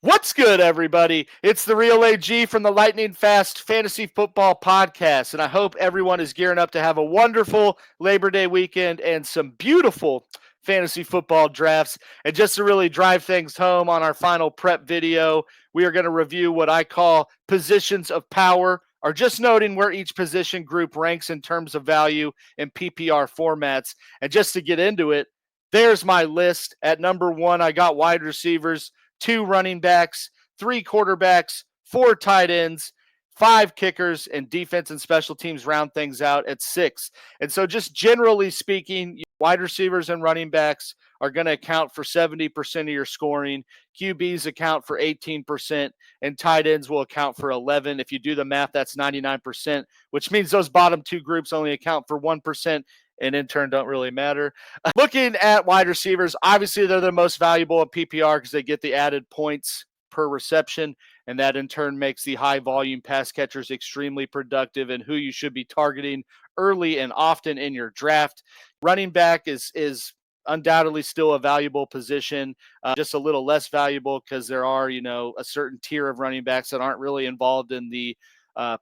What's good, everybody? It's the Real AG from the Lightning Fast Fantasy Football Podcast, and I hope everyone is gearing up to have a wonderful Labor Day weekend and some beautiful fantasy football drafts. And just to really drive things home on our final prep video, we are going to review what I call positions of power, or just noting where each position group ranks in terms of value in PPR formats. And just to get into it, there's my list. At number one, I got wide receivers, 2 running backs, 3 quarterbacks, 4 tight ends, 5 kickers, and defense and special teams round things out at 6. And so, just generally speaking, wide receivers and running backs are going to account for 70% of your scoring. QBs account for 18%, and tight ends will account for 11. If you do the math, that's 99%, which means those bottom 2 groups only account for 1%. And in turn don't really matter. Looking at wide receivers, obviously they're the most valuable in PPR because they get the added points per reception, and that in turn makes the high volume pass catchers extremely productive and who you should be targeting early and often in your draft. Running back is undoubtedly still a valuable position, just a little less valuable because there are, a certain tier of running backs that aren't really involved in the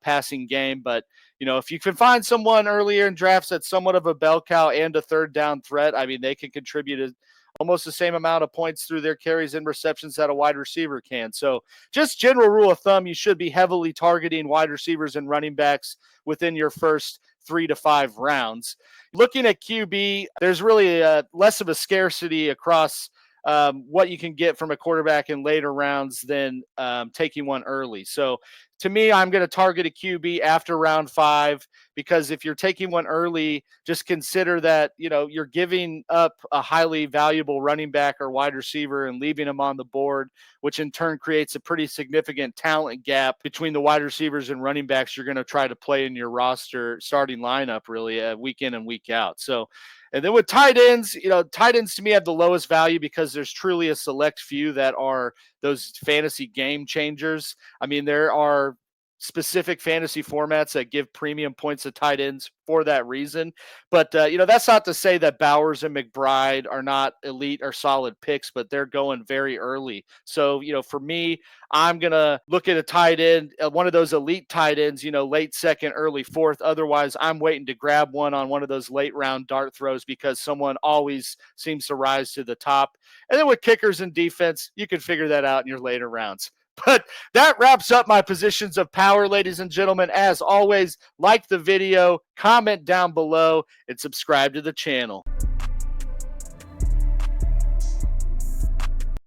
passing game. But, if you can find someone earlier in drafts that's somewhat of a bell cow and a third down threat, I mean, they can contribute almost the same amount of points through their carries and receptions that a wide receiver can. So just general rule of thumb, you should be heavily targeting wide receivers and running backs within your first 3 to 5 rounds. Looking at QB, there's really less of a scarcity across what you can get from a quarterback in later rounds than taking one early. So to me, I'm going to target a QB after round 5 because if you're taking one early, just consider that, you're giving up a highly valuable running back or wide receiver and leaving them on the board, which in turn creates a pretty significant talent gap between the wide receivers and running backs you're going to try to play in your roster starting lineup really week in and week out. So, and then with tight ends, tight ends to me have the lowest value because there's truly a select few that are those fantasy game changers. I mean, there are specific fantasy formats that give premium points to tight ends for that reason. But, that's not to say that Bowers and McBride are not elite or solid picks, but they're going very early. So, for me, I'm going to look at a tight end, one of those elite tight ends, late second, early fourth. Otherwise, I'm waiting to grab one on one of those late round dart throws because someone always seems to rise to the top. And then with kickers and defense, you can figure that out in your later rounds. But that wraps up my positions of power, ladies and gentlemen. As always, like the video, comment down below, and subscribe to the channel.